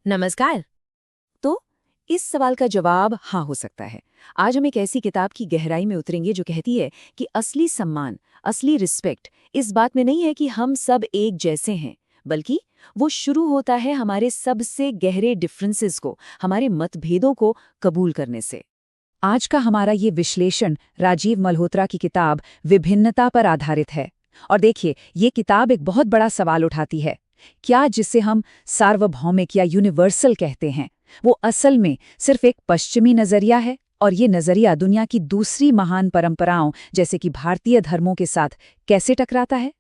नमस्कार। तो इस सवाल का जवाब हाँ हो सकता है। आज हम एक ऐसी किताब की गहराई में उतरेंगे जो कहती है कि असली सम्मान, असली रिस्पेक्ट इस बात में नहीं है कि हम सब एक जैसे हैं, बल्कि वो शुरू होता है हमारे सबसे गहरे डिफरेंसेस को, हमारे मतभेदों को कबूल करने से। आज का हमारा ये विश्लेषण राजीव मल्होत्रा की किताब विभिन्नता पर आधारित है। और देखिए, ये किताब एक बहुत बड़ा सवाल उठाती है। क्या जिसे हम सार्वभौमिक या यूनिवर्सल कहते हैं, वो असल में सिर्फ एक पश्चिमी नजरिया है? और ये नजरिया दुनिया की दूसरी महान परंपराओं जैसे कि भारतीय धर्मों के साथ कैसे टकराता है?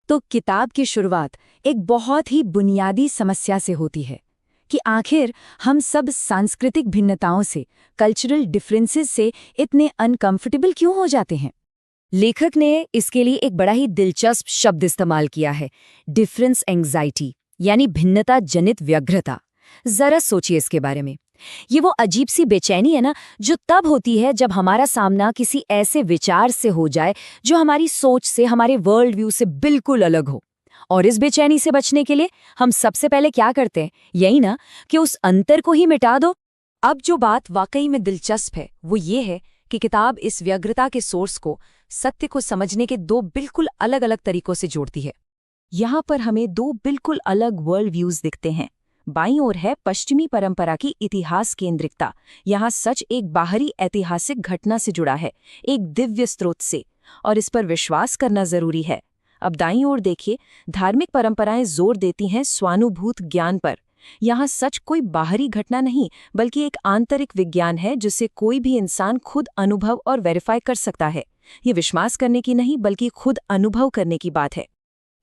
तो किताब की शुरुआत एक बहुत ही बुनियादी समस्या से होती है कि आखिर हम सब सांस्कृतिक भिन्नताओं से, कल्चरल डिफरेंसेस से इतने अनकंफर्टेबल क्यों हो जाते हैं। लेखक ने इसके लिए एक बड़ा ही दिलचस्प शब्द इस्तेमाल किया है, डिफरेंस एंग्जाइटी, यानी भिन्नता जनित व्यग्रता। जरा सोचिए इसके बारे में। ये वो अजीब सी बेचैनी है ना, जो तब होती है जब हमारा सामना किसी ऐसे विचार से हो जाए जो हमारी सोच से, हमारे वर्ल्ड व्यू से बिल्कुल अलग हो। और इस बेचैनी से बचने के लिए हम सबसे पहले क्या करते हैं, यही ना कि उस अंतर को ही मिटा दो। अब जो बात वाकई में दिलचस्प है वो ये है कि किताब इस व्यग्रता के सोर्स को, सत्य को समझने के दो बिल्कुल अलग अलग तरीकों से जोड़ती है। यहाँ पर हमें दो बिल्कुल अलग वर्ल्ड व्यूज दिखते हैं। बाईं ओर है पश्चिमी परंपरा की इतिहास केंद्रिकता। यहाँ सच एक बाहरी ऐतिहासिक घटना से जुड़ा है, एक दिव्य स्रोत से, और इस पर विश्वास करना जरूरी है। अब दाईं ओर देखिए, धार्मिक परंपराएं जोर देती हैं स्वानुभूत ज्ञान पर। यहाँ सच कोई बाहरी घटना नहीं, बल्कि एक आंतरिक विज्ञान है जिसे कोई भी इंसान खुद अनुभव और वेरीफाई कर सकता है। ये विश्वास करने की नहीं, बल्कि खुद अनुभव करने की बात है।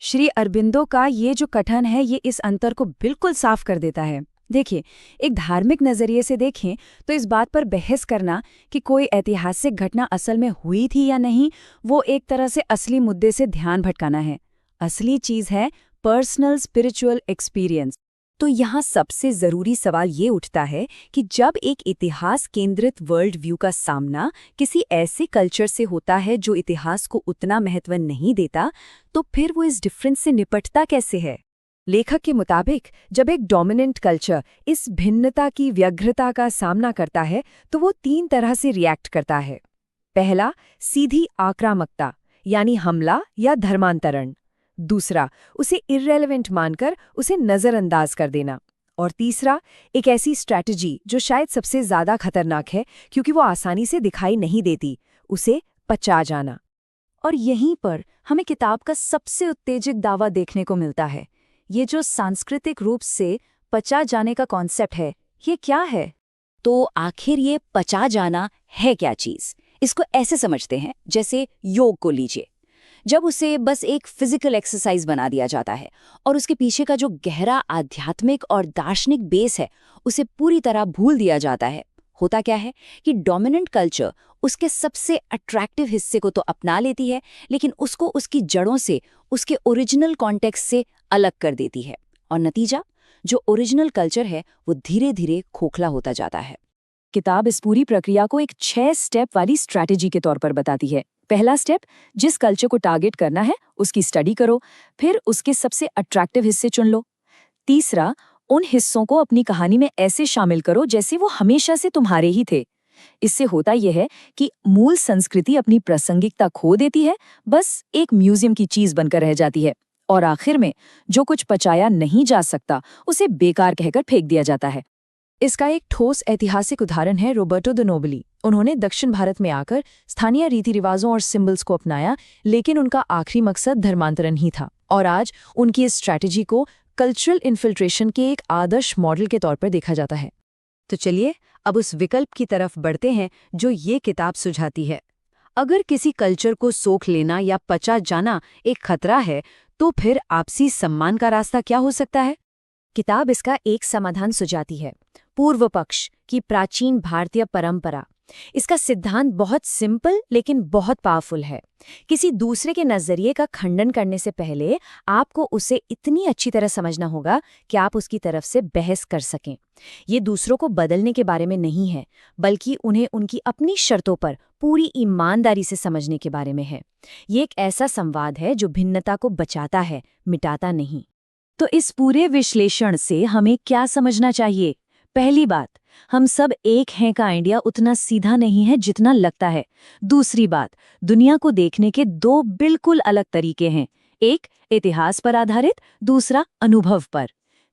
श्री अरबिंदो का ये जो कथन है, ये इस अंतर को बिल्कुल साफ कर देता है। देखिए, एक धार्मिक नजरिए से देखें तो इस बात पर बहस करना कि कोई ऐतिहासिक घटना असल में हुई थी या नहीं, वो एक तरह से असली मुद्दे से ध्यान भटकाना है। असली चीज है पर्सनल स्पिरिचुअल एक्सपीरियंस। तो यहाँ सबसे जरूरी सवाल ये उठता है कि जब एक इतिहास केंद्रित वर्ल्ड व्यू का सामना किसी ऐसे कल्चर से होता है जो इतिहास को उतना महत्व नहीं देता, तो फिर वो इस डिफरेंस से निपटता कैसे है। लेखक के मुताबिक जब एक डोमिनेंट कल्चर इस भिन्नता की व्यग्रता का सामना करता है तो वो तीन तरह से रिएक्ट करता है। पहला, सीधी आक्रामकता, यानी हमला या धर्मांतरण। दूसरा, उसे इर्रेलेवेंट मानकर उसे नजरअंदाज कर देना। और तीसरा, एक ऐसी स्ट्रैटेजी जो शायद सबसे ज्यादा खतरनाक है क्योंकि वो आसानी से दिखाई नहीं देती, उसे पचा जाना। और यहीं पर हमें किताब का सबसे उत्तेजक दावा देखने को मिलता है। ये जो सांस्कृतिक रूप से पचा जाने का कॉन्सेप्ट है, ये क्या है? तो आखिर ये पचा जाना है क्या चीज? इसको ऐसे समझते हैं जैसे योग को लीजिए। जब उसे बस एक फिजिकल एक्सरसाइज बना दिया जाता है और उसके पीछे का जो गहरा आध्यात्मिक और दार्शनिक बेस है उसे पूरी तरह भूल दिया जाता है, होता क्या है कि डोमिनेंट कल्चर उसके सबसे अट्रैक्टिव हिस्से को तो अपना लेती है, लेकिन उसको उसकी जड़ों से, उसके ओरिजिनल कॉन्टेक्स्ट से अलग कर देती है। और नतीजा, जो ओरिजिनल कल्चर है वो धीरे धीरे खोखला होता जाता है। किताब इस पूरी प्रक्रिया को एक 6 स्टेप वाली स्ट्रैटेजी के तौर पर बताती है। पहला स्टेप, जिस कल्चर को टारगेट करना है उसकी स्टडी करो, फिर उसके सबसे अट्रैक्टिव हिस्से चुन लो। तीसरा, उन हिस्सों को अपनी कहानी में ऐसे शामिल करो जैसे वो हमेशा से तुम्हारे ही थे। इससे होता यह है कि मूल संस्कृति अपनी प्रासंगिकता खो देती है, बस एक म्यूजियम की चीज बनकर रह जाती है। और आखिर में जो कुछ पचाया नहीं जा सकता उसे बेकार कहकर फेंक दिया जाता है। इसका एक ठोस ऐतिहासिक उदाहरण है रोबर्टो द नोबली। उन्होंने दक्षिण भारत में आकर स्थानीय रीति रिवाजों और सिंबल्स को अपनाया, लेकिन उनका आखिरी मकसद धर्मांतरण ही था। और आज उनकी इस स्ट्रैटेजी को कल्चरल इन्फिल्ट्रेशन के एक आदर्श मॉडल के तौर पर देखा जाता है। तो चलिए अब उस विकल्प की तरफ बढ़ते हैं जो ये किताब सुझाती है। अगर किसी कल्चर को सोख लेना या पचा जाना एक खतरा है, तो फिर आपसी सम्मान का रास्ता क्या हो सकता है? किताब इसका एक समाधान सुझाती है, पूर्व पक्ष की प्राचीन भारतीय परंपरा। इसका सिद्धांत बहुत सिंपल लेकिन बहुत पावरफुल है। किसी दूसरे के नजरिए का खंडन करने से पहले आपको उसे इतनी अच्छी तरह समझना होगा कि आप उसकी तरफ से बहस कर सकें। ये दूसरों को बदलने के बारे में नहीं है, बल्कि उन्हें उनकी अपनी शर्तों पर पूरी ईमानदारी से समझने के बारे में है। ये एक ऐसा संवाद है जो भिन्नता को बचाता है, मिटाता नहीं। तो इस पूरे विश्लेषण से हमें क्या समझना चाहिए? पहली बात, हम सब एक हैं का आइडिया उतना सीधा नहीं है जितना लगता है। दूसरी बात, दुनिया को देखने के दो बिल्कुल अलग तरीके हैं, एक इतिहास पर आधारित, दूसरा अनुभव पर।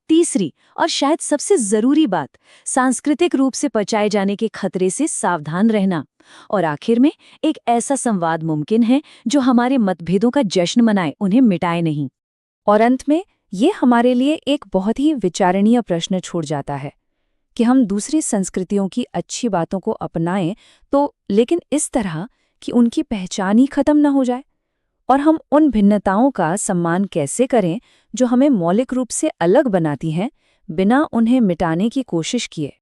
तीसरी और शायद सबसे जरूरी बात, सांस्कृतिक रूप से पचाए जाने के खतरे से सावधान रहना। और आखिर में एक ऐसा संवाद मुमकिन है जो हमारे मतभेदों का जश्न मनाए, उन्हें मिटाए नहीं। और अंत में ये हमारे लिए एक बहुत ही विचारणीय प्रश्न छोड़ जाता है कि हम दूसरी संस्कृतियों की अच्छी बातों को अपनाएं तो, लेकिन इस तरह कि उनकी पहचान ही खत्म न हो जाए। और हम उन भिन्नताओं का सम्मान कैसे करें जो हमें मौलिक रूप से अलग बनाती हैं, बिना उन्हें मिटाने की कोशिश किए।